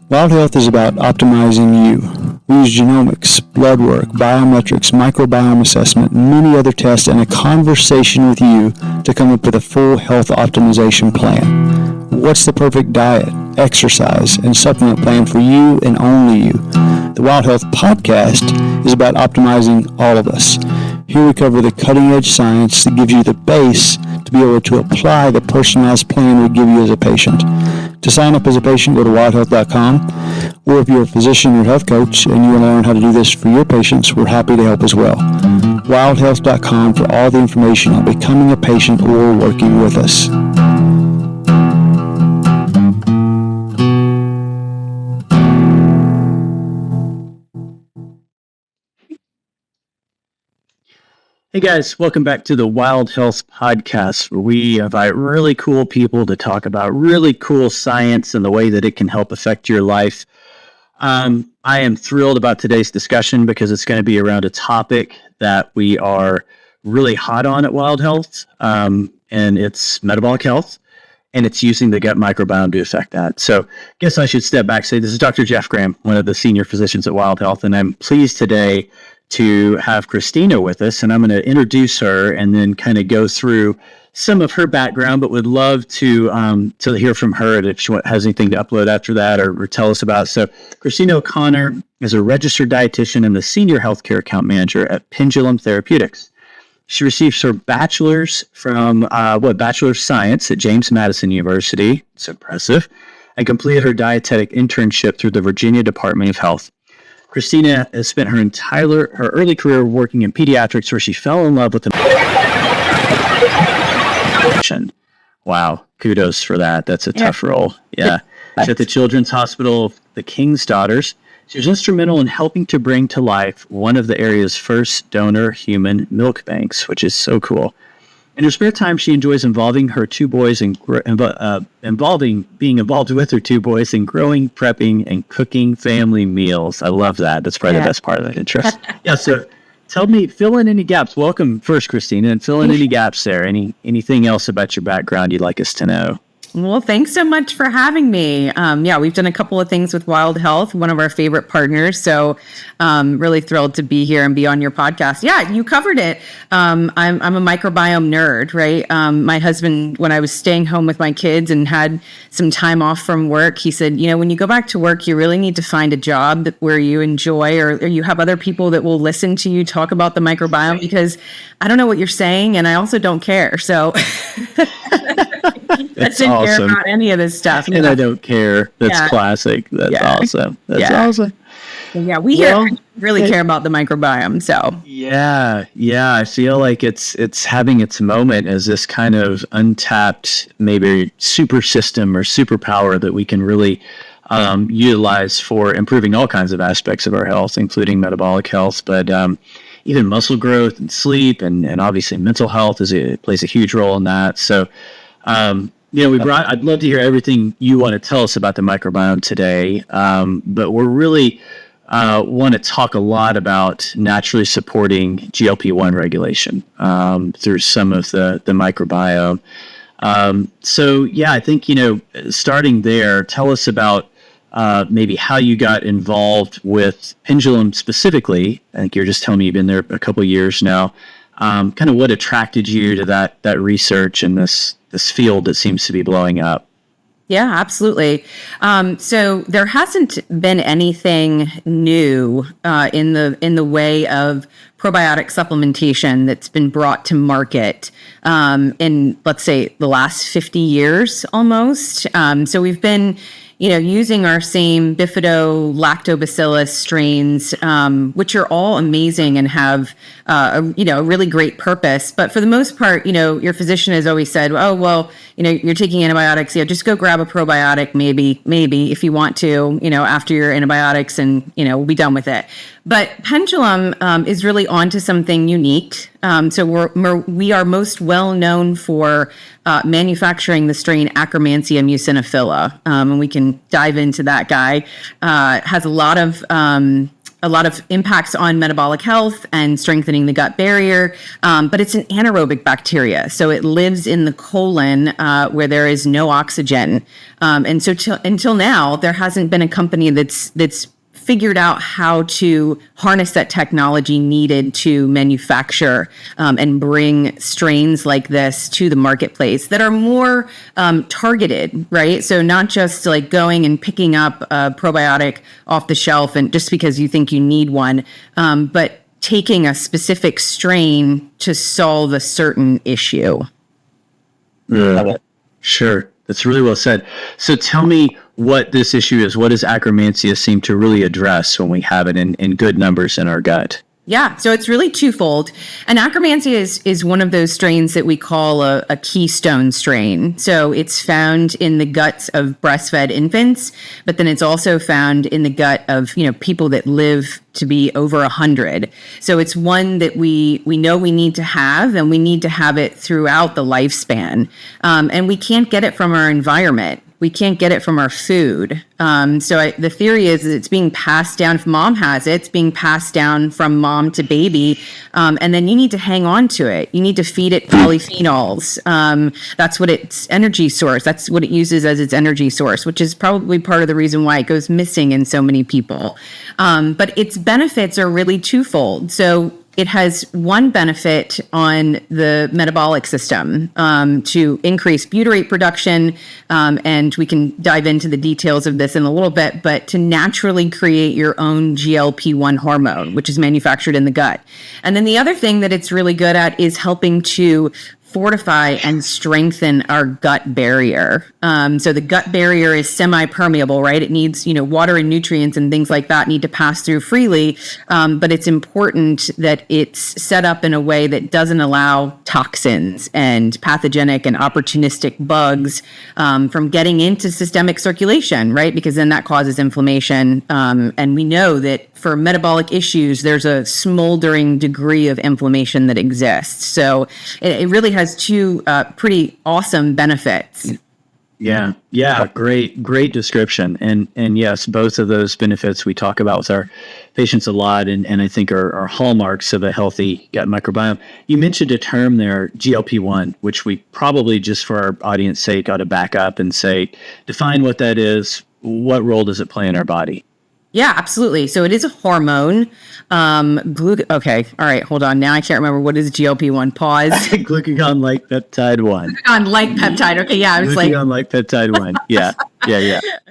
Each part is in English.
Wild Health is about optimizing you. We use genomics, blood work, biometrics, microbiome assessment, many other tests, and a conversation with you to come up with a full health optimization plan. What's the perfect diet, exercise, and supplement plan for you and only you? The Wild Health podcast is about optimizing all of us. Here we cover the cutting-edge science that gives you the base to be able to apply the personalized plan we give you as a patient. To sign up as a patient, go to wildhealth.com, or if you're a physician or health coach and you want to learn how to do this for your patients, we're happy to help as well. wildhealth.com for all the information on becoming a patient or working with us. Hey guys, welcome back to the Wild Health Podcast, where we invite really cool people to talk about really cool science and the way that it can help affect your life. I am thrilled about today's discussion because it's going to be around a topic that we are really hot on at Wild Health, and it's metabolic health, and it's using the gut microbiome to affect that. So I guess I should step back and say this is Dr. Jeff Graham, one of the senior physicians at Wild Health, and I'm pleased today to have Christina with us, and I'm going to introduce her and then kind of go through some of her background, but would love to hear from her if she has anything to upload after that or tell us about. So Christina O'Connor is a registered dietitian and the senior healthcare account manager at Pendulum Therapeutics. She received her bachelor's from Bachelor of Science at James Madison University. It's impressive. And completed her dietetic internship through the Virginia Department of Health. Christina has spent her early career working in pediatrics, where she fell in love with the. Wow, kudos for that. That's a tough role. Yeah. She's at the Children's Hospital, the King's Daughters. She was instrumental in helping to bring to life one of the area's first donor human milk banks, which is so cool. In her spare time, she enjoys involving her two boys and being involved with her two boys in growing, prepping, and cooking family meals. I love that. That's probably the best part of that interest. Yeah. So, fill in any gaps. Welcome first, Christina, and fill in any gaps there. Anything else about your background you'd like us to know? Well, thanks so much for having me. We've done a couple of things with Wild Health, one of our favorite partners. So really thrilled to be here and be on your podcast. Yeah, you covered it. I'm a microbiome nerd, right? My husband, when I was staying home with my kids and had some time off from work, he said, when you go back to work, you really need to find a job where you enjoy or you have other people that will listen to you talk about the microbiome, because I don't know what you're saying and I also don't care. So That's didn't awesome. care about any of this stuff. And I don't care. That's classic. That's awesome. That's awesome. Yeah, we really care about the microbiome. So yeah, I feel like it's having its moment as this kind of untapped, maybe super system or superpower that we can really utilize for improving all kinds of aspects of our health, including metabolic health, but even muscle growth and sleep, and obviously mental health plays a huge role in that. So. I'd love to hear everything you want to tell us about the microbiome today, but we're really want to talk a lot about naturally supporting GLP-1 regulation through some of the microbiome. I think, starting there, tell us about maybe how you got involved with Pendulum specifically. I think you're just telling me you've been there a couple of years now. Kind of what attracted you to that research and this field that seems to be blowing up? Yeah, absolutely. So there hasn't been anything new in the way of probiotic supplementation that's been brought to market in, let's say, the last 50 years almost. So we've been using our same bifidolactobacillus strains, which are all amazing and have, a really great purpose. But for the most part, your physician has always said, oh, well, you're taking antibiotics. Just go grab a probiotic, maybe if you want to, after your antibiotics, and, we'll be done with it. But Pendulum is really onto something unique. So we are most well known for manufacturing the strain Akkermansia muciniphila, and we can dive into that guy. Has a lot of a lot of impacts on metabolic health and strengthening the gut barrier, but it's an anaerobic bacteria. So it lives in the colon where there is no oxygen. And so until now, there hasn't been a company that's figured out how to harness that technology needed to manufacture and bring strains like this to the marketplace that are more targeted, right? So not just like going and picking up a probiotic off the shelf and just because you think you need one, but taking a specific strain to solve a certain issue. Yeah. Sure. That's really well said. So tell me what this issue is. What does Akkermansia seem to really address when we have it in good numbers in our gut? Yeah, so it's really twofold. And Akkermansia is one of those strains that we call a keystone strain. So it's found in the guts of breastfed infants, but then it's also found in the gut of, people that live to be over 100. So it's one that we know we need to have, and we need to have it throughout the lifespan. And we can't get it from our environment. We can't get it from our food. The theory is that it's being passed down. If mom has it, it's being passed down from mom to baby. And then you need to hang on to it. You need to feed it polyphenols. That's what its energy source, that's what it uses as its energy source, which is probably part of the reason why it goes missing in so many people. But its benefits are really twofold. So it has one benefit on the metabolic system to increase butyrate production, and we can dive into the details of this in a little bit, but to naturally create your own GLP-1 hormone, which is manufactured in the gut. And then the other thing that it's really good at is helping to fortify and strengthen our gut barrier. So the gut barrier is semi-permeable, right? It needs, water and nutrients and things like that need to pass through freely. But it's important that it's set up in a way that doesn't allow toxins and pathogenic and opportunistic bugs from getting into systemic circulation, right? Because then that causes inflammation. And we know that for metabolic issues, there's a smoldering degree of inflammation that exists. So it really has two pretty awesome benefits. Yeah. Great description. And yes, both of those benefits we talk about with our patients a lot, and I think are hallmarks of a healthy gut microbiome. You mentioned a term there, GLP-1, which we probably, just for our audience sake, ought to back up and say, define what that is. What role does it play in our body? Yeah, absolutely. So it is a hormone. Okay. All right. Hold on. Now I can't remember. What is GLP-1? Pause. Glucagon-like peptide 1. Glucagon-like peptide. Okay. Yeah. I was Glucagon-like peptide 1. Yeah.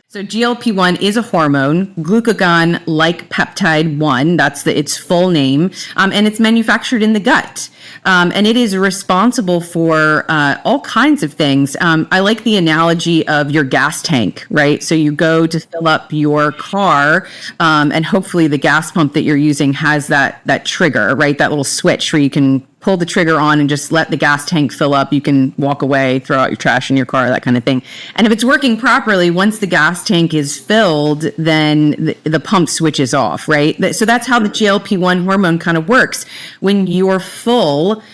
So GLP-1 is a hormone, glucagon-like peptide 1. That's its full name. And it's manufactured in the gut. And it is responsible for all kinds of things. I like the analogy of your gas tank, right? So you go to fill up your car, and hopefully the gas pump that you're using has that trigger, right? That little switch where you can pull the trigger on and just let the gas tank fill up. You can walk away, throw out your trash in your car, that kind of thing. And if it's working properly, once the gas tank is filled, then the pump switches off, right? So that's how the GLP-1 hormone kind of works. When you're full,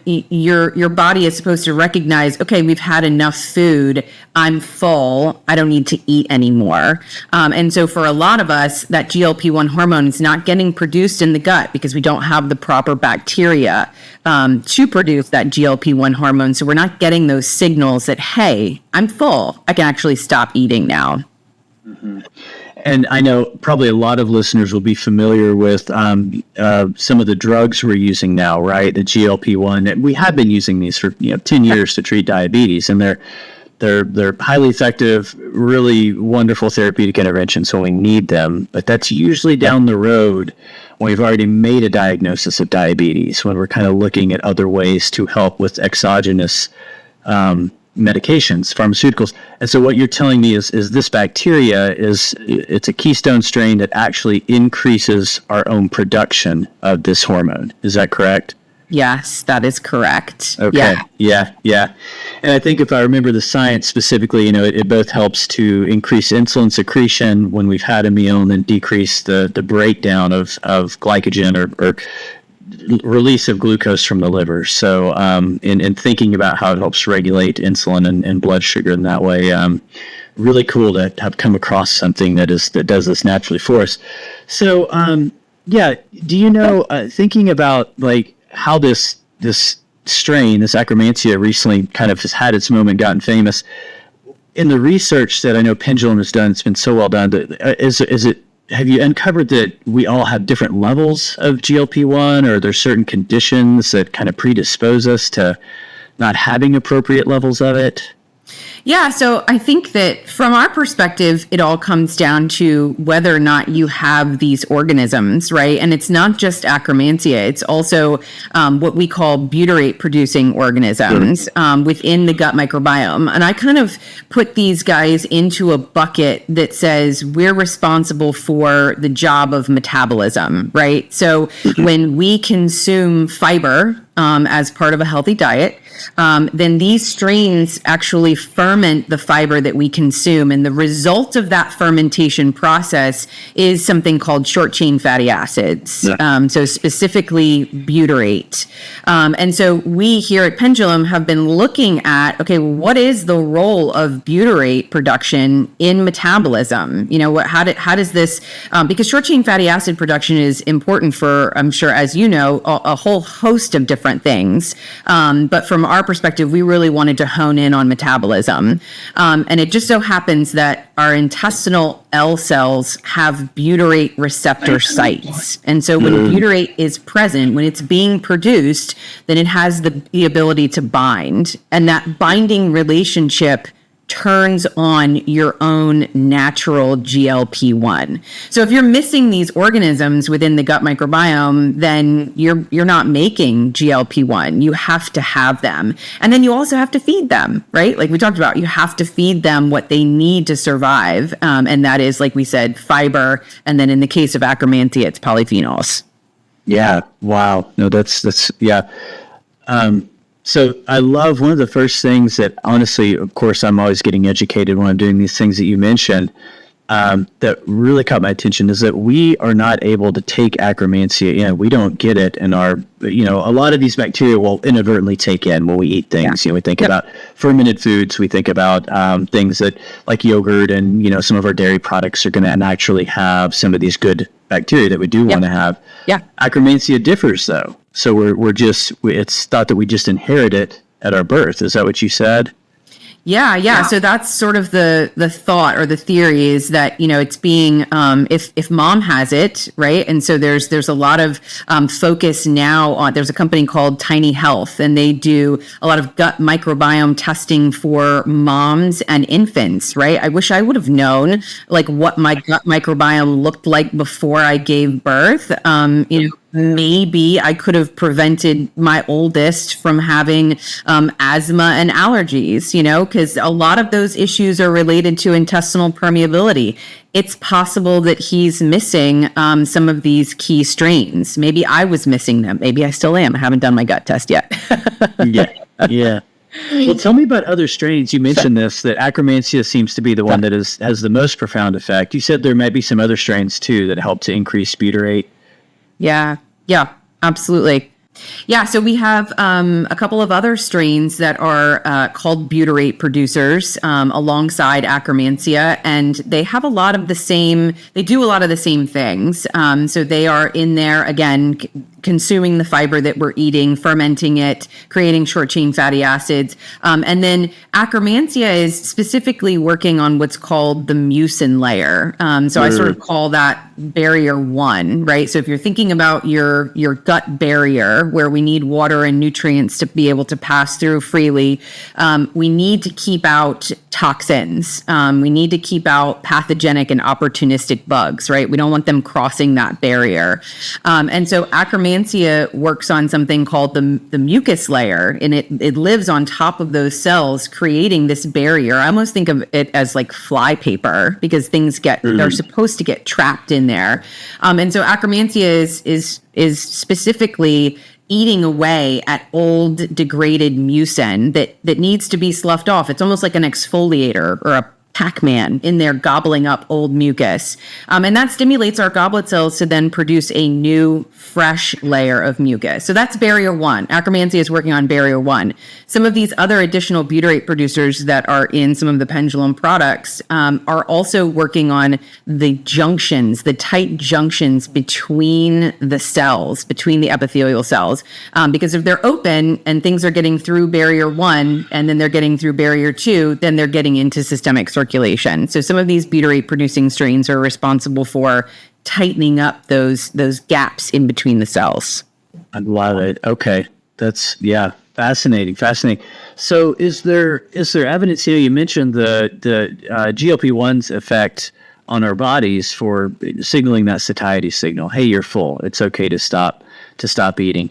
your body is supposed to recognize, okay, we've had enough food. I'm full. I don't need to eat anymore. And so for a lot of us, that GLP-1 hormone is not getting produced in the gut because we don't have the proper bacteria to produce that GLP-1 hormone. So we're not getting those signals that, hey, I'm full. I can actually stop eating now. Mm-hmm. And I know probably a lot of listeners will be familiar with some of the drugs we're using now, right? The GLP-1. We have been using these for 10 years to treat diabetes, and they're highly effective, really wonderful therapeutic interventions when we need them. But that's usually down the road when we've already made a diagnosis of diabetes, when we're kind of looking at other ways to help with exogenous medications, pharmaceuticals. And so what you're telling me is this bacteria it's a keystone strain that actually increases our own production of this hormone. Is that correct? Yes, that is correct. Okay. Yeah. And I think if I remember the science specifically, it both helps to increase insulin secretion when we've had a meal, and then decrease the breakdown of glycogen or release of glucose from the liver. So in thinking about how it helps regulate insulin and blood sugar in that way, really cool to have come across something that does this naturally for us. So, yeah, do you know, thinking about like how this strain, this Akkermansia, recently kind of has had its moment, gotten famous. In the research that I know Pendulum has done, it's been so well done. Have you uncovered that we all have different levels of GLP-1, or there's certain conditions that kind of predispose us to not having appropriate levels of it? Yeah, so I think that from our perspective, it all comes down to whether or not you have these organisms, right? And it's not just Akkermansia, it's also what we call butyrate-producing organisms within the gut microbiome. And I kind of put these guys into a bucket that says we're responsible for the job of metabolism, right? So when we consume fiber as part of a healthy diet, then these strains actually ferment the fiber that we consume. And the result of that fermentation process is something called short chain fatty acids. Yeah. So specifically butyrate. And so we here at Pendulum have been looking at, okay, what is the role of butyrate production in metabolism? You know, how does this, because short chain fatty acid production is important for, I'm sure, as you know, a whole host of different things. But from our perspective, we really wanted to hone in on metabolism. And it just so happens that our intestinal L cells have butyrate receptor sites. And so when butyrate is present, when it's being produced, then it has the ability to bind. And that binding relationship turns on your own natural GLP-1. So if you're missing these organisms within the gut microbiome, then you're not making GLP-1. You have to have them. And then you also have to feed them, right? Like we talked about, you have to feed them what they need to survive. And that is, like we said, fiber. And then in the case of Akkermansia, it's polyphenols. Yeah. Wow. No, that's yeah. So I love one of the first things that, honestly, of course, I'm always getting educated when I'm doing these things that you mentioned, that really caught my attention is that we are not able to take Akkermansia in. We don't get it in our, a lot of these bacteria will inadvertently take in when we eat things. Yeah. We think about fermented foods. We think about things that like yogurt and, some of our dairy products are going to naturally have some of these good bacteria that we do want to have. Yeah. Akkermansia differs, though. So it's thought that we just inherit it at our birth. Is that what you said? Yeah. So that's sort of the thought or the theory is that, it's being, if mom has it, right? And so there's a lot of focus now on, there's a company called Tiny Health, and they do a lot of gut microbiome testing for moms and infants, right? I wish I would have known like what my gut microbiome looked like before I gave birth. Maybe I could have prevented my oldest from having asthma and allergies, because a lot of those issues are related to intestinal permeability. It's possible that he's missing some of these key strains. Maybe I was missing them. Maybe I still am. I haven't done my gut test yet. Yeah. Well, tell me about other strains. You mentioned this, that Akkermansia seems to be the one that has the most profound effect. You said there might be some other strains, too, that help to increase butyrate. Yeah, absolutely. Yeah, so we have a couple of other strains that are called butyrate producers alongside Akkermansia, and they have a lot of the same, they do a lot of the same things. So they are in there, again, consuming the fiber that we're eating, fermenting it, creating short chain fatty acids. And then Akkermansia is specifically working on what's called the mucin layer. So I sort of call that barrier 1, right? So if you're thinking about your gut barrier where we need water and nutrients to be able to pass through freely, we need to keep out toxins. We need to keep out pathogenic and opportunistic bugs, right? We don't want them crossing that barrier. And so Akkermansia works on something called the mucus layer, and it lives on top of those cells, creating this barrier. I almost think of it as like fly paper because things they're supposed to get trapped in there. And so Akkermansia is specifically eating away at old degraded mucin that needs to be sloughed off. It's almost like an exfoliator or Pac-Man in there gobbling up old mucus. And that stimulates our goblet cells to then produce a new, fresh layer of mucus. So that's barrier one. Akkermansia is working on barrier one. Some of these other additional butyrate producers that are in some of the Pendulum products are also working on the junctions, the tight junctions between the cells, between the epithelial cells. Because if they're open and things are getting through barrier one and then they're getting through barrier two, then they're getting into systemic circulation. So some of these butyrate producing strains are responsible for tightening up those gaps in between the cells. I love it. Okay. That's fascinating. So is there evidence, you mentioned the GLP-1's effect on our bodies for signaling that satiety signal. Hey, you're full. It's okay to stop eating.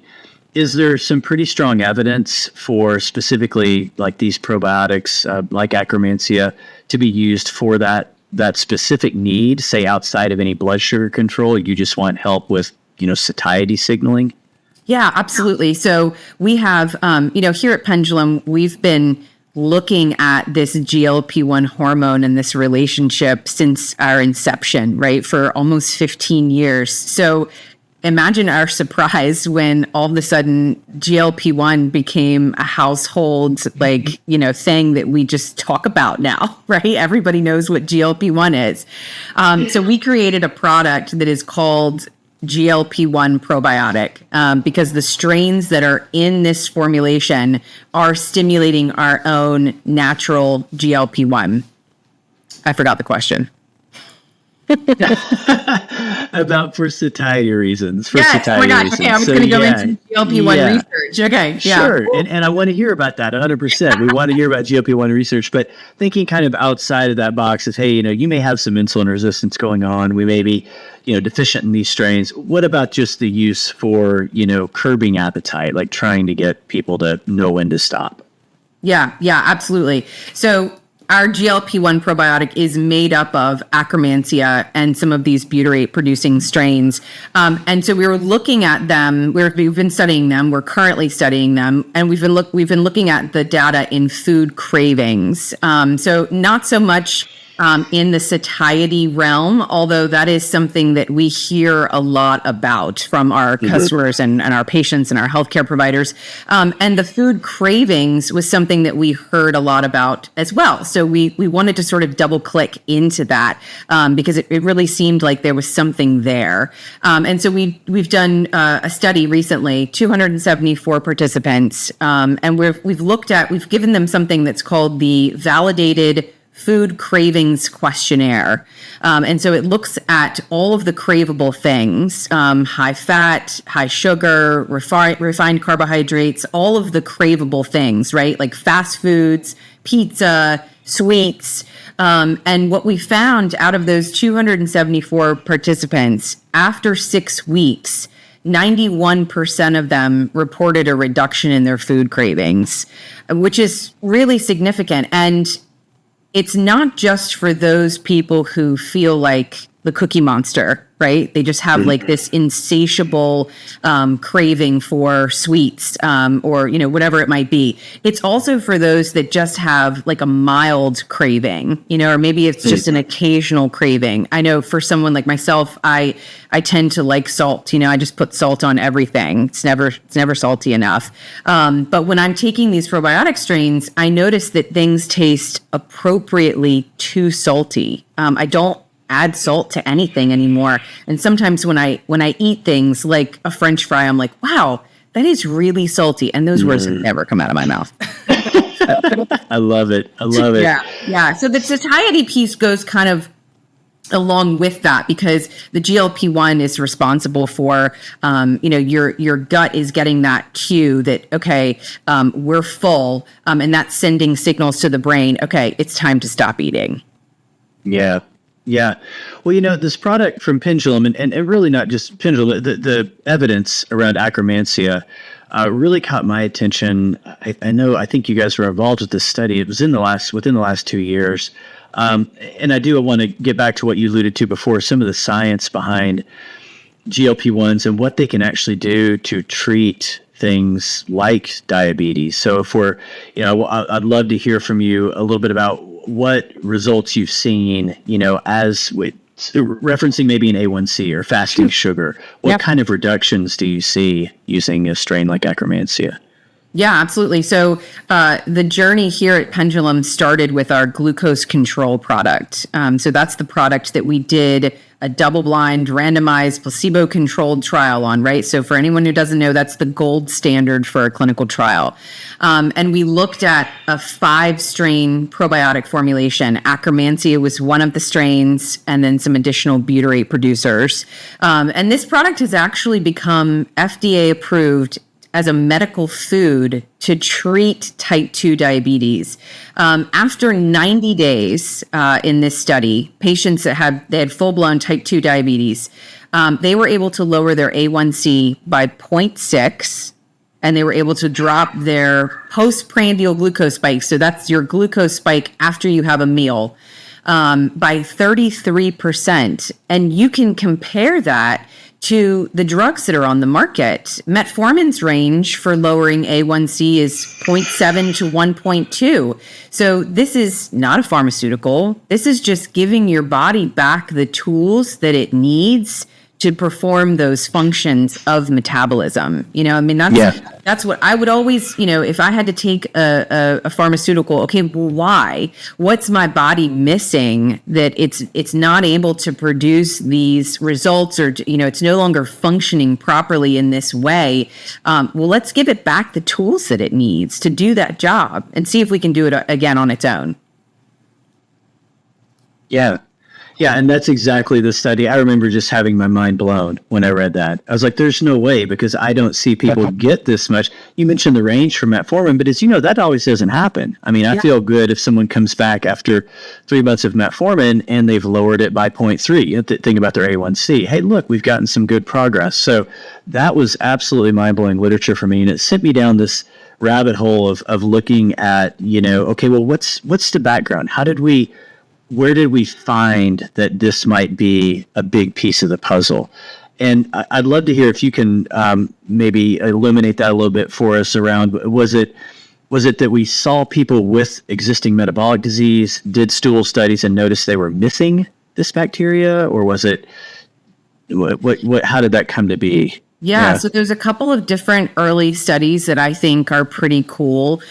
Is there some pretty strong evidence for specifically like these probiotics, like Akkermansia, to be used for that specific need, say outside of any blood sugar control? You just want help with, satiety signaling? Yeah, absolutely. So we have, here at Pendulum, we've been looking at this GLP-1 hormone and this relationship since our inception, right? For almost 15 years. So imagine our surprise when all of a sudden GLP-1 became a household, thing that we just talk about now, right? Everybody knows what GLP-1 is. So we created a product that is called GLP-1 probiotic because the strains that are in this formulation are stimulating our own natural GLP-1. I forgot the question. About for satiety reasons. Yes, oh my gosh. Okay, I was going to go into GLP-1 research. Okay, yeah. Sure, and I want to hear about that 100%. We want to hear about GLP-1 research, but thinking kind of outside of that box is, hey, you may have some insulin resistance going on. We may be, deficient in these strains. What about just the use for, curbing appetite, like trying to get people to know when to stop? Yeah, absolutely. So our GLP-1 probiotic is made up of Akkermansia and some of these butyrate producing strains. And so we were looking at them. We've been studying them. We're currently studying them. And we've been looking at the data in food cravings. So not so much in the satiety realm, although that is something that we hear a lot about from our customers and our patients and our healthcare providers. And the food cravings was something that we heard a lot about as well. So we wanted to sort of double click into that because it really seemed like there was something there. And so we've done a study recently, 274 participants, and we've given them something that's called the Validated Food Cravings Questionnaire. And so it looks at all of the craveable things, high fat, high sugar, refined carbohydrates, all of the craveable things, right? Like fast foods, pizza, sweets. And what we found out of those 274 participants, after 6 weeks, 91% of them reported a reduction in their food cravings, which is really significant. And it's not just for those people who feel like the Cookie Monster, right? They just have like this insatiable craving for sweets or, whatever it might be. It's also for those that just have like a mild craving, or maybe it's just an occasional craving. I know for someone like myself, I tend to like salt. I just put salt on everything. It's never salty enough. But when I'm taking these probiotic strains, I notice that things taste appropriately too salty. I don't add salt to anything anymore. And sometimes when I eat things like a French fry, I'm like, wow, that is really salty. And those words never come out of my mouth. I love it. Yeah. So the satiety piece goes kind of along with that because the GLP-1 is responsible for, your gut is getting that cue that, okay, we're full, and that's sending signals to the brain. Okay, it's time to stop eating. Yeah. Well, this product from Pendulum, and really not just Pendulum, the evidence around Akkermansia really caught my attention. I think you guys were involved with this study. It was within the last 2 years. And I do want to get back to what you alluded to before, some of the science behind GLP-1s and what they can actually do to treat things like diabetes. So if I'd love to hear from you a little bit about what results you've seen, as with referencing maybe an A1C or fasting sugar. What kind of reductions do you see using a strain like Akkermansia? Yeah, absolutely. So the journey here at Pendulum started with our glucose control product. So that's the product that we did a double-blind, randomized, placebo-controlled trial on, right? So for anyone who doesn't know, that's the gold standard for a clinical trial. And we looked at a 5-strain probiotic formulation. Akkermansia was one of the strains, and then some additional butyrate producers. And this product has actually become FDA approved as a medical food to treat type 2 diabetes. After 90 days in this study, patients that had full-blown type 2 diabetes, they were able to lower their A1C by 0.6, and they were able to drop their postprandial glucose spike, so that's your glucose spike after you have a meal, by 33%. And you can compare that to the drugs that are on the market. Metformin's range for lowering A1C is 0.7 to 1.2. So this is not a pharmaceutical. This is just giving your body back the tools that it needs to perform those functions of metabolism. That's what I would always, if I had to take a pharmaceutical, okay, well, why? What's my body missing that it's not able to produce these results, or, it's no longer functioning properly in this way? Well, let's give it back the tools that it needs to do that job and see if we can do it again on its own. Yeah. Yeah, and that's exactly the study. I remember just having my mind blown when I read that. I was like, there's no way, because I don't see people get this much. You mentioned the range for metformin, but as you know, that always doesn't happen. I mean, I feel good if someone comes back after 3 months of metformin and they've lowered it by 0.3. Think about their A1C. Hey, look, we've gotten some good progress. So that was absolutely mind-blowing literature for me, and it sent me down this rabbit hole of looking at, okay, well, what's the background? Where did we find that this might be a big piece of the puzzle? And I'd love to hear if you can maybe illuminate that a little bit for us around, was it that we saw people with existing metabolic disease, did stool studies and noticed they were missing this bacteria, or was it, how did that come to be? Yeah, so there's a couple of different early studies that I think are pretty cool.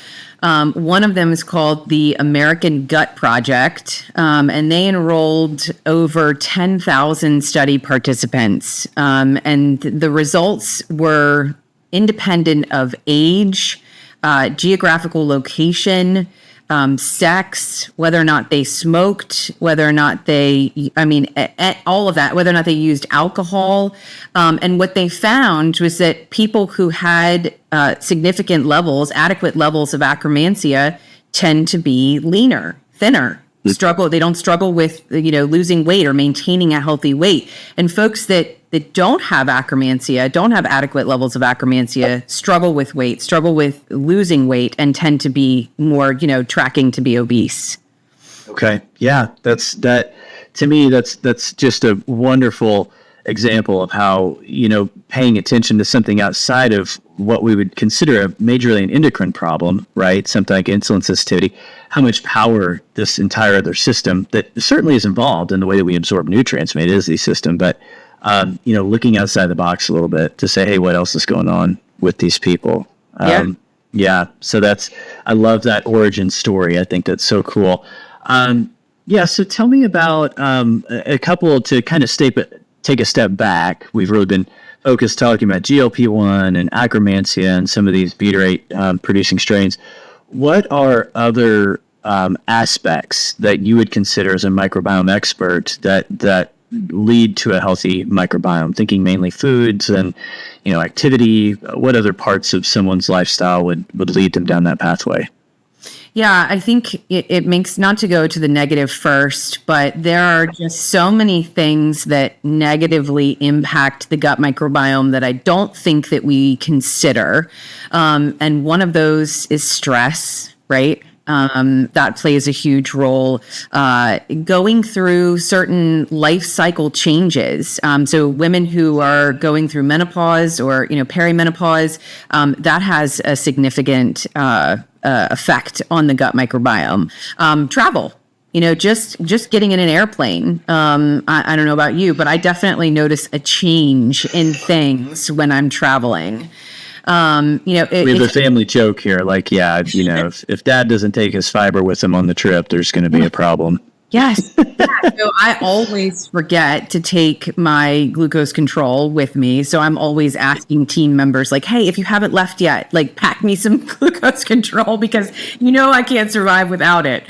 One of them is called the American Gut Project, and they enrolled over 10,000 study participants. And the results were independent of age, geographical location, sex, whether or not they smoked, whether or not all of that, whether or not they used alcohol. And what they found was that people who had significant levels, adequate levels of Akkermansia, tend to be leaner, thinner. They don't struggle with losing weight or maintaining a healthy weight. And folks that don't have Akkermansia, don't have adequate levels of Akkermansia, struggle with weight, struggle with losing weight, and tend to be more tracking to be obese. Okay, yeah, to me that's just a wonderful example of how paying attention to something outside of what we would consider a majorly an endocrine problem, right? Something like insulin sensitivity, how much power this entire other system that certainly is involved in the way that we absorb nutrients, it is the system, but looking outside the box a little bit to say, hey, what else is going on with these people? So I love that origin story. I think that's so cool. So tell me about a couple to kind of take a step back. We've really been focused talking about GLP-1 and Akkermansia and some of these butyrate producing strains. What are other aspects that you would consider as a microbiome expert that lead to a healthy microbiome? Thinking mainly foods and activity. What other parts of someone's lifestyle would lead them down that pathway? Yeah, I think it makes, not to go to the negative first, but there are just so many things that negatively impact the gut microbiome that I don't think that we consider. And one of those is stress, right? That plays a huge role. Going through certain life cycle changes. So women who are going through menopause or perimenopause, that has a significant effect on the gut microbiome. Travel. just getting in an airplane. I don't know about you, but I definitely notice a change in things when I'm traveling. We have a family joke here. Like, if dad doesn't take his fiber with him on the trip, there's going to be a problem. Yes. Yeah. So I always forget to take my glucose control with me. So I'm always asking team members like, hey, if you haven't left yet, like pack me some glucose control because I can't survive without it.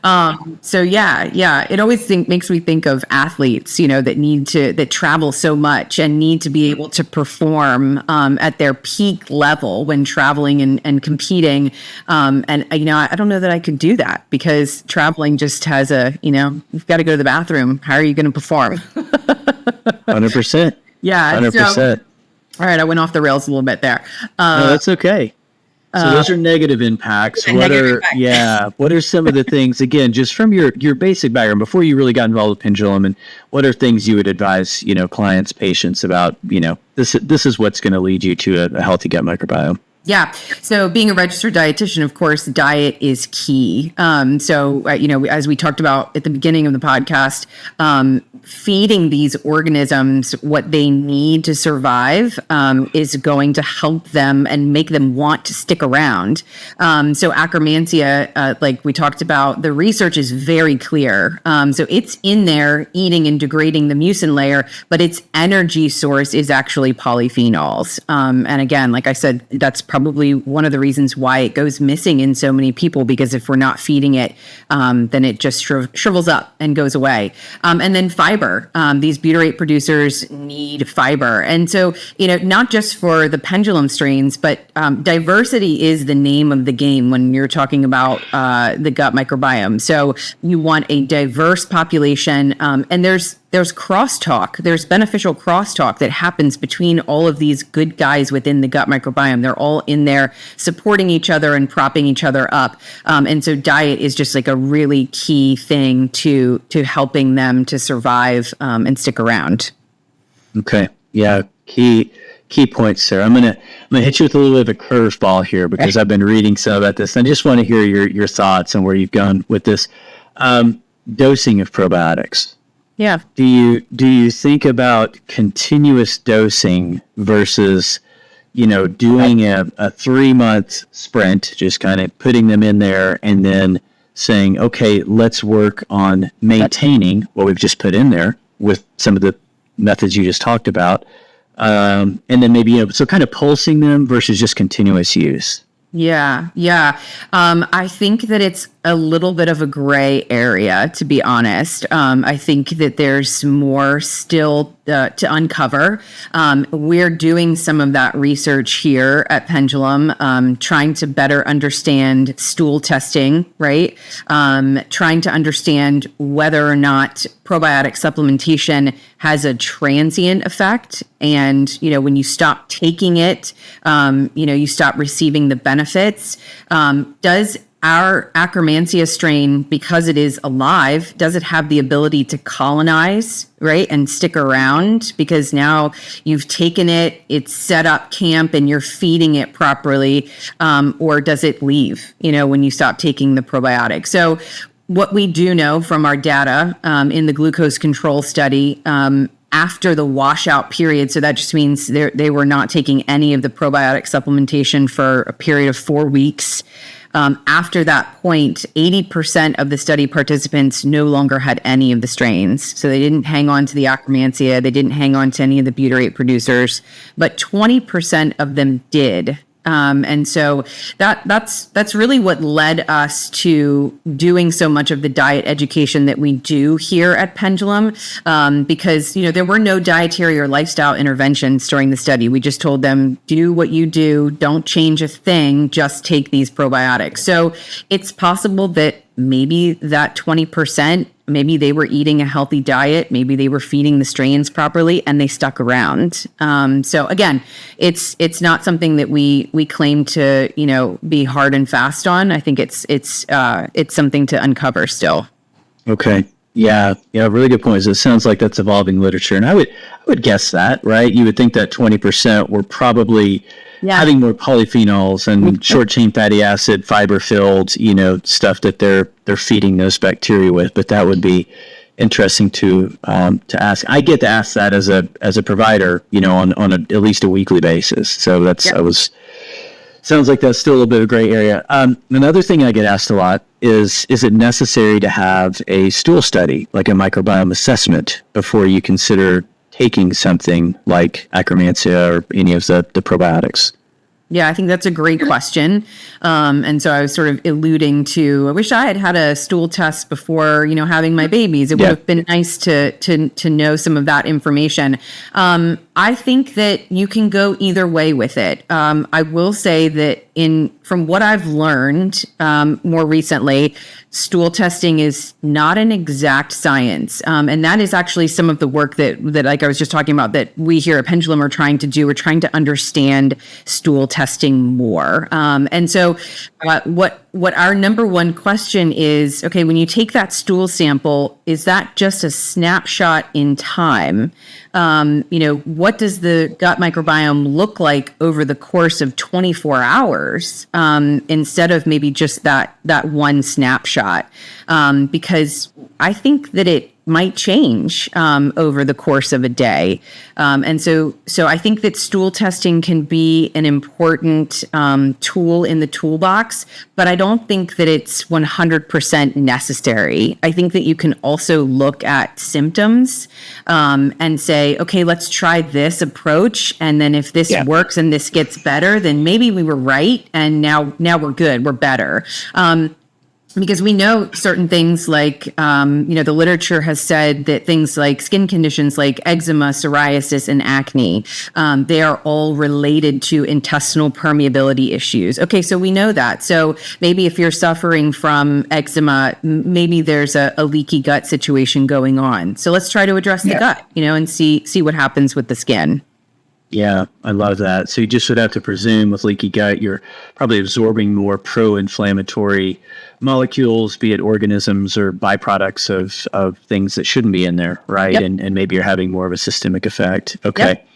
It always makes me think of athletes, that travel so much and need to be able to perform at their peak level when traveling and competing. I don't know that I could do that because traveling just has you've got to go to the bathroom. How are you going to perform? 100%. Yeah. 100%. So, all right. I went off the rails a little bit there. No, that's okay. So those are negative impacts. What are some of the things, again, just from your basic background before you really got involved with Pendulum, and what are things you would advise, clients, patients about, this is what's going to lead you to a healthy gut microbiome? Yeah. So being a registered dietitian, of course, diet is key. As we talked about at the beginning of the podcast, feeding these organisms what they need to survive is going to help them and make them want to stick around. So Akkermansia, like we talked about, the research is very clear. So it's in there eating and degrading the mucin layer, but its energy source is actually polyphenols. And again, like I said, that's probably one of the reasons why it goes missing in so many people, because if we're not feeding it, then it just shrivels up and goes away. And then fiber. These butyrate producers need fiber. And so, not just for the Pendulum strains, but diversity is the name of the game when you're talking about the gut microbiome. So you want a diverse population, and there's crosstalk. There's beneficial crosstalk that happens between all of these good guys within the gut microbiome. They're all in there supporting each other and propping each other up. And so diet is just like a really key thing to helping them to survive and stick around. Okay. Yeah. Key points, Sarah. I'm gonna hit you with a little bit of a curveball here because I've been reading some about this. And I just want to hear your thoughts on where you've gone with this. Dosing of probiotics. Yeah. Do you think about continuous dosing versus, doing a 3-month sprint, just kind of putting them in there and then saying, okay, let's work on maintaining what we've just put in there with some of the methods you just talked about. And then maybe, so kind of pulsing them versus just continuous use. Yeah. I think that it's a little bit of a gray area, to be honest. I think that there's more still to uncover. We're doing some of that research here at Pendulum, trying to better understand stool testing, right? Trying to understand whether or not probiotic supplementation has a transient effect. And, when you stop taking it, you stop receiving the benefits. Does our Akkermansia strain, because it is alive, does it have the ability to colonize, right, and stick around? Because now you've taken it, it's set up camp, and you're feeding it properly, or does it leave, when you stop taking the probiotic? So what we do know from our data in the glucose control study, after the washout period, so that just means they were not taking any of the probiotic supplementation for a period of 4 weeks. After that point, 80% of the study participants no longer had any of the strains. So they didn't hang on to the Akkermansia, they didn't hang on to any of the butyrate producers, but 20% of them did. And so that's really what led us to doing so much of the diet education that we do here at Pendulum, because there were no dietary or lifestyle interventions during the study. We just told them, do what you do, don't change a thing, just take these probiotics. So it's possible that maybe that 20%, maybe they were eating a healthy diet, maybe they were feeding the strains properly, and they stuck around. So again, it's not something that we claim to be hard and fast on. I think it's something to uncover still. Okay. Yeah, really good points. It sounds like that's evolving literature, and I would guess that, right? You would think that 20% were probably having more polyphenols and short chain fatty acid, fiber filled, stuff that they're feeding those bacteria with. But that would be interesting to ask. I get to ask that as a provider, on at least a weekly basis. So sounds like that's still a little bit of a gray area. Another thing I get asked a lot is it necessary to have a stool study, like a microbiome assessment, before you consider taking something like Akkermansia or any of the probiotics? Yeah, I think that's a great question. And so I was sort of alluding to, I wish I had had a stool test before, having my babies. It would have been nice to know some of that information. I think that you can go either way with it. I will say that from what I've learned more recently, stool testing is not an exact science. And that is actually some of the work that like I was just talking about, that we here at Pendulum are trying to do. We're trying to understand stool testing more. And so what our number one question is, okay, when you take that stool sample, is that just a snapshot in time? What does the gut microbiome look like over the course of 24 hours instead of maybe just that one snapshot? Because I think that it might change over the course of a day. And so I think that stool testing can be an important tool in the toolbox, but I don't think that it's 100% necessary. I think that you can also look at symptoms and say, okay, let's try this approach. And then if this works and this gets better, then maybe we were right. And now we're good. We're better. Because we know certain things like, the literature has said that things like skin conditions like eczema, psoriasis, and acne, they are all related to intestinal permeability issues. Okay, so we know that. So maybe if you're suffering from eczema, maybe there's a leaky gut situation going on. So let's try to address the gut, and see what happens with the skin. Yeah, I love that. So you just would have to presume with leaky gut, you're probably absorbing more pro-inflammatory molecules, be it organisms or byproducts of things that shouldn't be in there, right? Yep. And maybe you're having more of a systemic effect. Okay. Yep.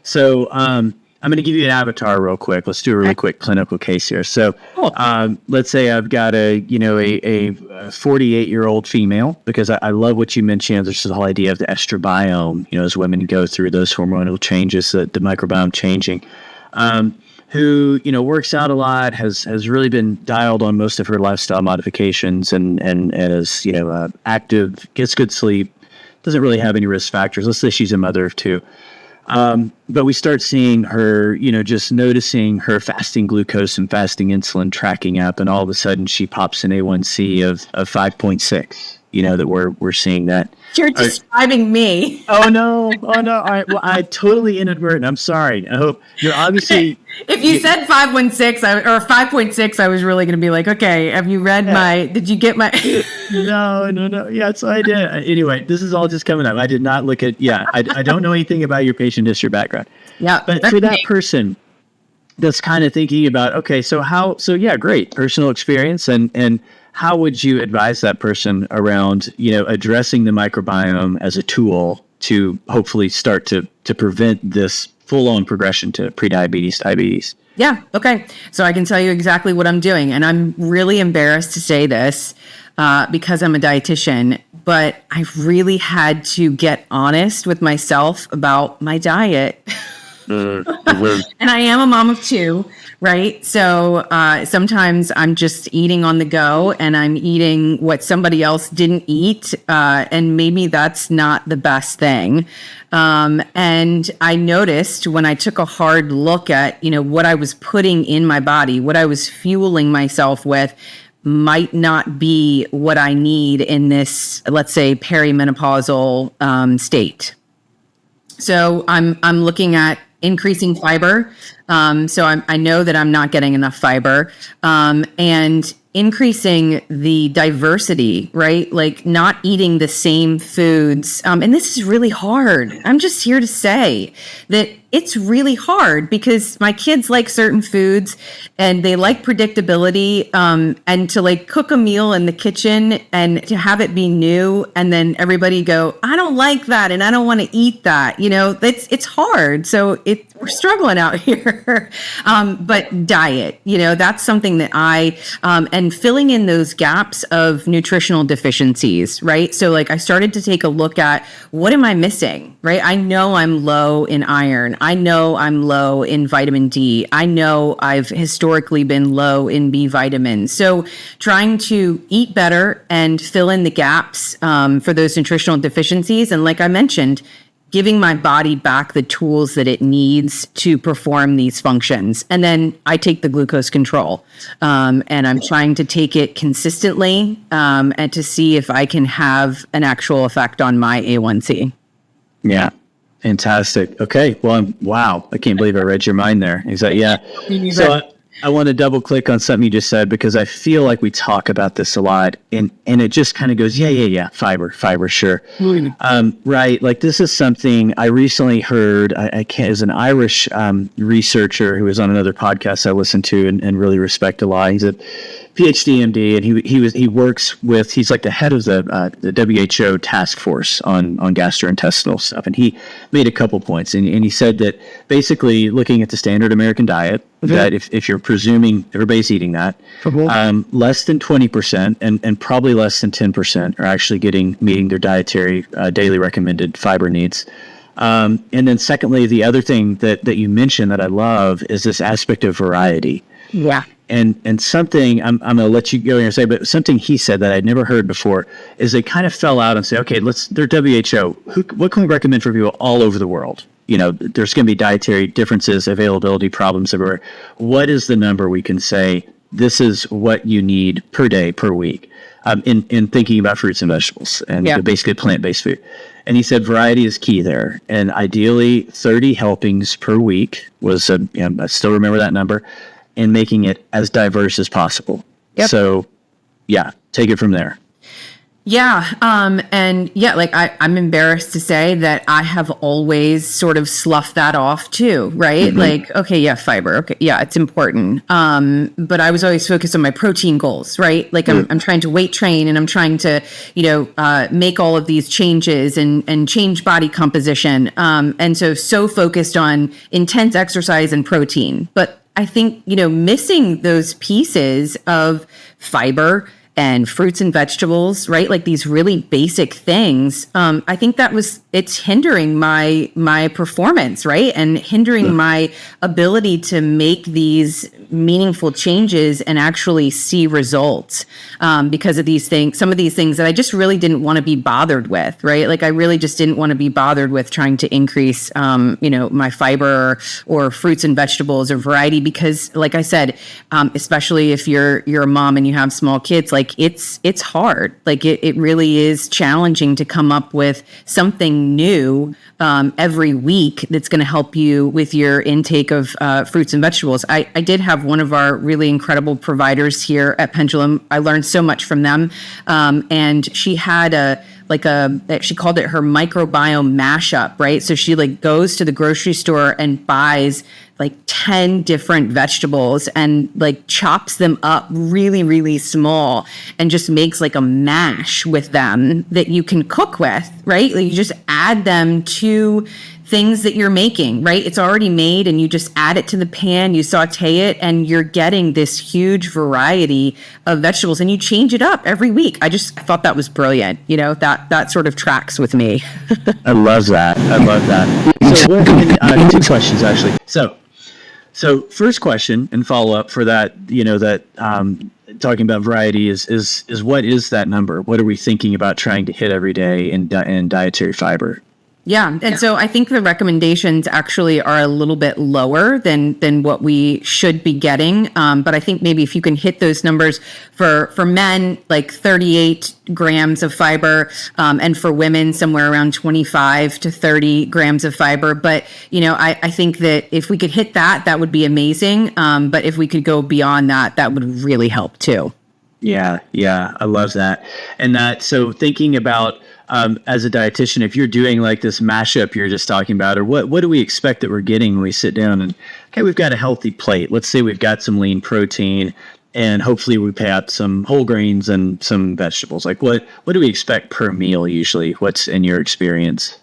So I'm going to give you an avatar real quick. Let's do a really quick clinical case here. So Cool. Let's say I've got a 48-year-old female, because I love what you mentioned. There's the whole idea of the estrobiome, as women go through those hormonal changes, the microbiome changing, who, works out a lot, has really been dialed on most of her lifestyle modifications and is, active, gets good sleep, doesn't really have any risk factors. Let's say she's a mother of two. But we start seeing her, just noticing her fasting glucose and fasting insulin tracking up, and all of a sudden she pops an A1C of 5.6. That we're seeing that. You're describing me. Oh no! All right. Well, I totally inadvertent. I'm sorry. I hope you're obviously. If you said 5.16 or 5.6, I was really going to be like, okay, have you read did you get my? No. Yeah, so I did. Anyway, this is all just coming up. I did not look at. Yeah, I don't know anything about your patient history background. Yeah, but for that person that's kind of thinking about, okay, so great personal experience, and how would you advise that person around, addressing the microbiome as a tool to hopefully start to prevent this full-on progression to prediabetes, diabetes? Yeah. Okay. So I can tell you exactly what I'm doing. And I'm really embarrassed to say this because I'm a dietitian, but I really had to get honest with myself about my diet. And I am a mom of two, right? So sometimes I'm just eating on the go, and I'm eating what somebody else didn't eat. And maybe that's not the best thing. And I noticed when I took a hard look at, what I was putting in my body, what I was fueling myself with, might not be what I need in this, let's say, perimenopausal state. So I'm looking at increasing fiber. So I know that I'm not getting enough fiber, and increasing the diversity, right? Like not eating the same foods. And this is really hard. I'm just here to say that it's really hard because my kids like certain foods and they like predictability, and to like cook a meal in the kitchen and to have it be new and then everybody go, I don't like that and I don't want to eat that. It's hard. So we're struggling out here. But diet, that's something that and filling in those gaps of nutritional deficiencies, right? So like I started to take a look at what am I missing, right? I know I'm low in iron. I know I'm low in vitamin D. I know I've historically been low in B vitamins. So trying to eat better and fill in the gaps for those nutritional deficiencies. And like I mentioned, giving my body back the tools that it needs to perform these functions. And then I take the glucose control, and I'm trying to take it consistently, and to see if I can have an actual effect on my A1C. Yeah. Fantastic. Okay. Well, wow. I can't believe I read your mind there. Exactly. Yeah. So I want to double click on something you just said, because I feel like we talk about this a lot, and it just kind of goes, yeah. Fiber. Sure. Right. Like this is something I recently heard. I can't, as an Irish researcher who was on another podcast I listened to and really respect a lot. He's a PhD MD, and he's like the head of the WHO task force on gastrointestinal stuff. And he made a couple points, and he said that basically looking at the standard American diet, that if you're presuming everybody's eating that, less than 20% and probably less than 10% are actually meeting their dietary daily recommended fiber needs. And then secondly, the other thing that you mentioned that I love is this aspect of variety. Yeah. And something I'm going to let you go here and say, but something he said that I'd never heard before is they kind of fell out and say, okay, they're WHO. What can we recommend for people all over the world? There's going to be dietary differences, availability problems everywhere. What is the number we can say, this is what you need per day, per week, in thinking about fruits and vegetables and basically plant-based food? And he said variety is key there. And ideally 30 helpings per week was, I still remember that number, and making it as diverse as possible. Yep. So, take it from there. Yeah. I'm embarrassed to say that I have always sort of sloughed that off too, right? Mm-hmm. Like, okay, yeah, fiber. Okay. Yeah, it's important. But I was always focused on my protein goals, right? Like I'm trying to weight train and I'm trying to, make all of these changes and change body composition. And so focused on intense exercise and protein. But I think, missing those pieces of fiber and fruits and vegetables, right? Like these really basic things. I think it's hindering my performance, right? And hindering my ability to make these meaningful changes and actually see results, because of these things, some of these things that I just really didn't want to be bothered with, right? Like I really just didn't want to be bothered with trying to increase, my fiber or fruits and vegetables or variety, because like I said, especially if you're a mom and you have small kids, like it's hard. Like it really is challenging to come up with something new every week that's going to help you with your intake of fruits and vegetables. I did have one of our really incredible providers here at Pendulum. I learned so much from them, and she had she called it her microbiome mashup, right? So she goes to the grocery store and buys 10 different vegetables and chops them up really, really small and just makes a mash with them that you can cook with, right? You just add them to things that you're making, right? It's already made and you just add it to the pan, you saute it, and you're getting this huge variety of vegetables and you change it up every week. I thought that was brilliant. That sort of tracks with me. I love that. So two questions actually. So first question and follow up for that, talking about variety is what is that number? What are we thinking about trying to hit every day in dietary fiber? Yeah. And so I think the recommendations actually are a little bit lower than what we should be getting. But I think maybe if you can hit those numbers for men, 38 grams of fiber, and for women, somewhere around 25 to 30 grams of fiber. But, I think that if we could hit that would be amazing. But if we could go beyond that would really help too. Yeah. I love that. And so thinking about as a dietitian, if you're doing like this mashup you're just talking about, or what do we expect that we're getting when we sit down and, okay, we've got a healthy plate. Let's say we've got some lean protein and hopefully we pay out some whole grains and some vegetables. Like what do we expect per meal usually? What's in your experience?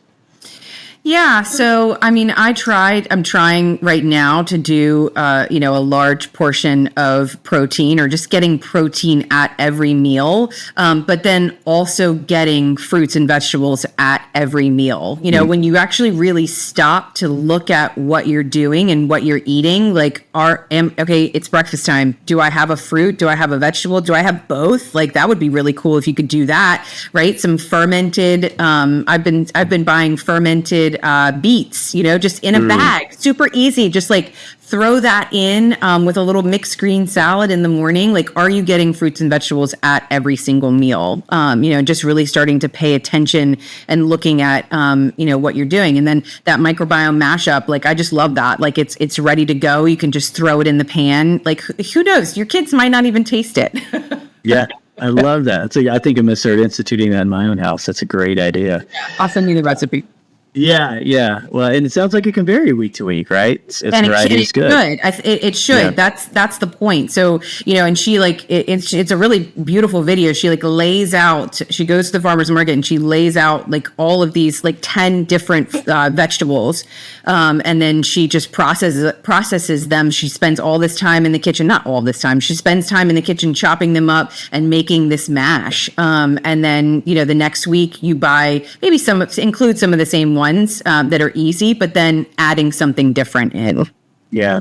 Yeah. So, I mean, I'm trying right now to do, a large portion of protein or just getting protein at every meal. But then also getting fruits and vegetables at every meal. When you actually really stop to look at what you're doing and what you're eating, like, okay, it's breakfast time. Do I have a fruit? Do I have a vegetable? Do I have both? Like, that would be really cool if you could do that, right? Some fermented, I've been buying fermented beets, just in a bag, super easy. Just like throw that in with a little mixed green salad in the morning. Like, are you getting fruits and vegetables at every single meal? Just really starting to pay attention and looking at, what you're doing. And then that microbiome mashup, like, I just love that. Like, it's ready to go. You can just throw it in the pan. Like, who knows? Your kids might not even taste it. Yeah. I love that. I think I'm going to start instituting that in my own house. That's a great idea. I'll send you the recipe. Yeah. Well, and it sounds like it can vary week to week, right? It's variety is good. It should. Yeah. That's the point. So, and she it's a really beautiful video. She lays out, she goes to the farmer's market and she lays out like all of these 10 different vegetables. And then she just processes them. She spends all this time in the kitchen, not all this time. She spends time in the kitchen chopping them up and making this mash. And then, the next week you buy maybe include some of the same ones that are easy, but then adding something different in. Yeah.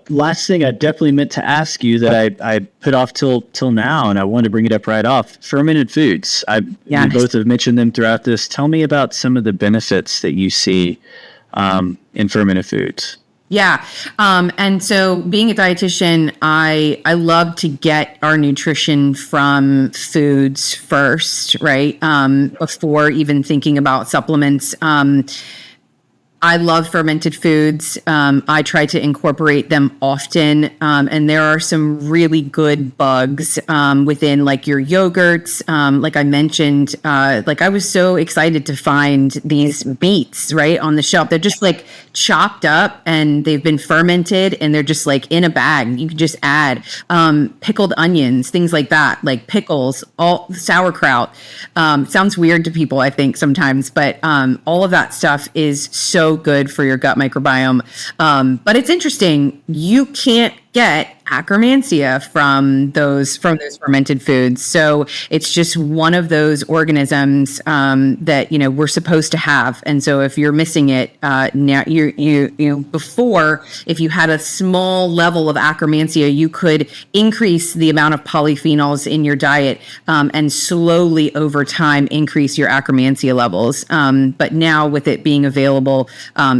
Last thing I definitely meant to ask you that I put off till now, and I wanted to bring it up right off. Fermented foods. You both have mentioned them throughout this. Tell me about some of the benefits that you see in fermented foods. Yeah. And so being a dietitian, I love to get our nutrition from foods first, right? Before even thinking about supplements. I love fermented foods. I try to incorporate them often. And there are some really good bugs within your yogurts. Like I mentioned, I was so excited to find these beets right on the shelf. They're just chopped up and they've been fermented and they're just in a bag. You can just add pickled onions, things like that, like pickles, all sauerkraut. Sounds weird to people, I think, sometimes, but all of that stuff is so good for your gut microbiome. But it's interesting. You can't get Akkermansia from those fermented foods. So it's just one of those organisms that we're supposed to have. And so if you're missing it now, you before, if you had a small level of Akkermansia, you could increase the amount of polyphenols in your diet and slowly over time increase your Akkermansia levels. But now with it being available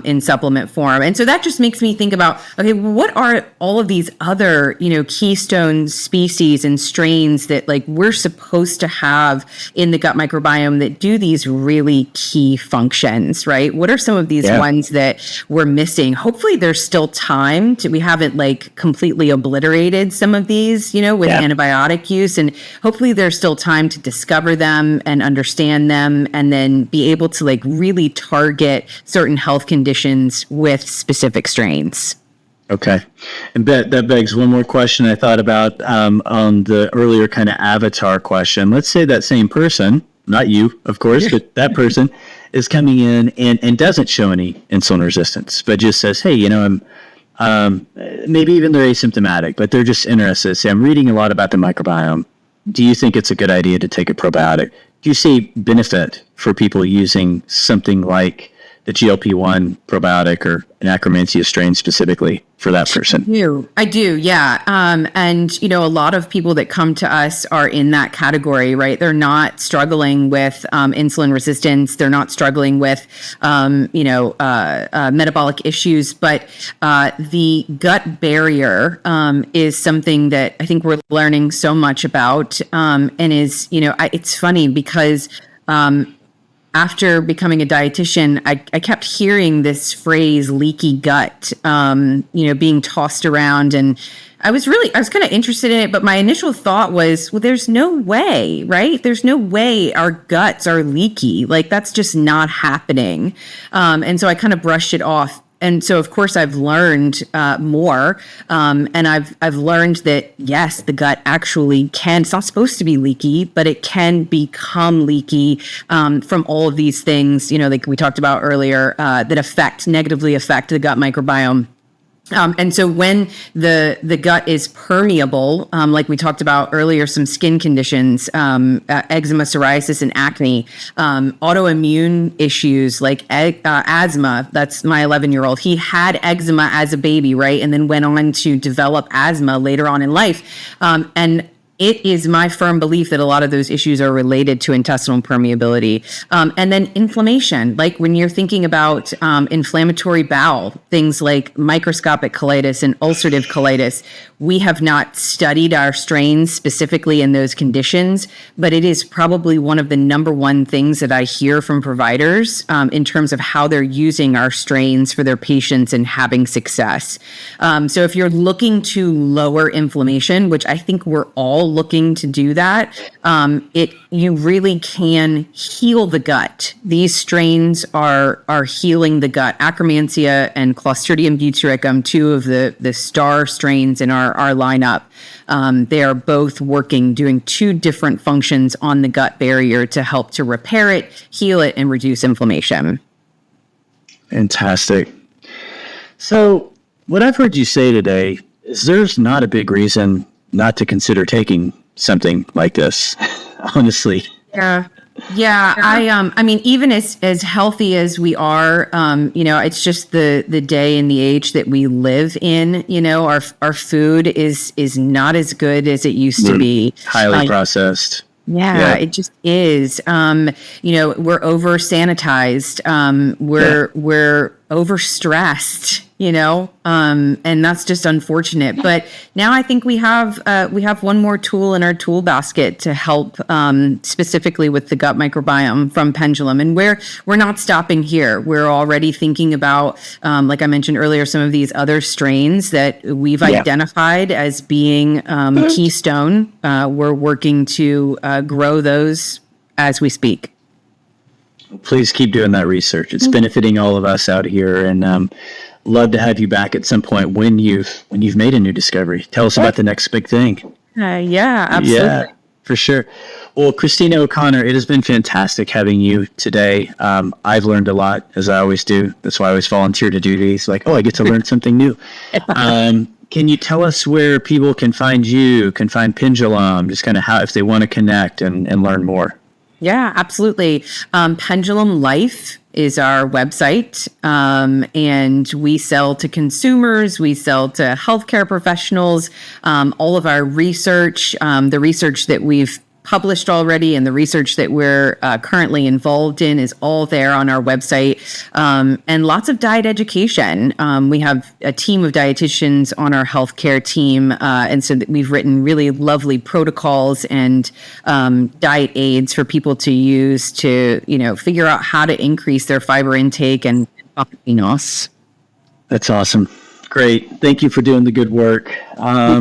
in supplement form, and so that just makes me think about, okay, what are all of these other keystone species and strains that we're supposed to have in the gut microbiome that do these really key functions, right? What are some of these ones that we're missing? Hopefully there's still time we haven't completely obliterated some of these, with antibiotic use, and hopefully there's still time to discover them and understand them and then be able to really target certain health conditions with specific strains. Okay. And that begs one more question I thought about on the earlier kind of avatar question. Let's say that same person, not you, of course, but that person is coming in and doesn't show any insulin resistance, but just says, hey, I'm maybe even they're asymptomatic, but they're just interested. Say, I'm reading a lot about the microbiome. Do you think it's a good idea to take a probiotic? Do you see benefit for people using something like the GLP-1 probiotic or an Akkermansia strain specifically for that person? I do, yeah. And, a lot of people that come to us are in that category, right? They're not struggling with insulin resistance. They're not struggling with, metabolic issues. But the gut barrier is something that I think we're learning so much about and is, it's funny because after becoming a dietitian, I kept hearing this phrase leaky gut, being tossed around. And I was kind of interested in it, but my initial thought was, well, there's no way, right? There's no way our guts are leaky. Like, that's just not happening. And so I kind of brushed it off. And so, of course, I've learned more, and I've learned that, yes, the gut actually can, it's not supposed to be leaky, but it can become leaky from all of these things, like we talked about earlier, that negatively affect the gut microbiome. And so when the gut is permeable, like we talked about earlier, some skin conditions, eczema, psoriasis, and acne, autoimmune issues like asthma. That's my 11-year-old. He had eczema as a baby, right? And then went on to develop asthma later on in life. And it is my firm belief that a lot of those issues are related to intestinal permeability. And then inflammation, like when you're thinking about inflammatory bowel, things like microscopic colitis and ulcerative colitis, we have not studied our strains specifically in those conditions, but it is probably one of the number one things that I hear from providers in terms of how they're using our strains for their patients and having success. So if you're looking to lower inflammation, which I think we're all looking to do that, you really can heal the gut. These strains are healing the gut. Akkermansia and Clostridium butyricum, two of the star strains in our lineup. They are both doing two different functions on the gut barrier to help to repair it, heal it, and reduce inflammation. Fantastic. So what I've heard you say today is there's not a big reason not to consider taking something like this, honestly. Yeah. I mean, even as healthy as we are, it's just the day and the age that we live in. Our food is not as good as it used to be. Highly processed. Yeah, it just is. We're over sanitized. We're overstressed, and that's just unfortunate. But now I think we have one more tool in our tool basket to help specifically with the gut microbiome from Pendulum. And we're not stopping here. We're already thinking about, like I mentioned earlier, some of these other strains that we've identified as being keystone. We're working to grow those as we speak. Please keep doing that research. It's benefiting all of us out here, and love to have you back at some point when you've made a new discovery. Tell us about the next big thing. Yeah, absolutely. Yeah, for sure. Well, Christina O'Connor, it has been fantastic having you today. I've learned a lot, as I always do. That's why I always volunteer to do these. Like, I get to learn something new. Can you tell us where people can find you, can find Pendulum, just kind of how, if they want to connect and learn more? Yeah, absolutely. Pendulum Life is our website, and we sell to consumers, we sell to healthcare professionals. All of our research, the research that we've published already and the research that we're currently involved in is all there on our website, and lots of diet education. We have a team of dietitians on our healthcare team, and so that we've written really lovely protocols and diet aids for people to use to figure out how to increase their fiber intake and us. That's awesome. Great. Thank you for doing the good work.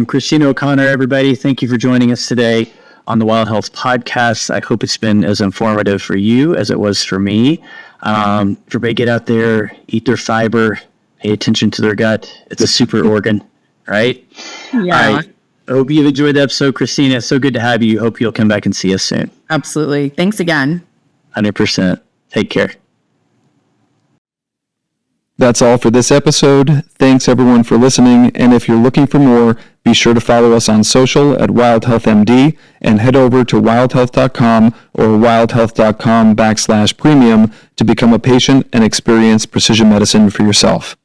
Christina O'Connor, everybody, thank you for joining us today on the Wild Health Podcast. I hope it's been as informative for you as it was for me. Everybody get out there, eat their fiber, pay attention to their gut. It's a super organ, right? Yeah. All right. I hope you've enjoyed the episode, Christina. It's so good to have you. Hope you'll come back and see us soon. Absolutely. Thanks again. 100%. Take care. That's all for this episode. Thanks everyone for listening, and if you're looking for more, be sure to follow us on social at WildHealthMD and head over to wildhealth.com or wildhealth.com/premium to become a patient and experience precision medicine for yourself.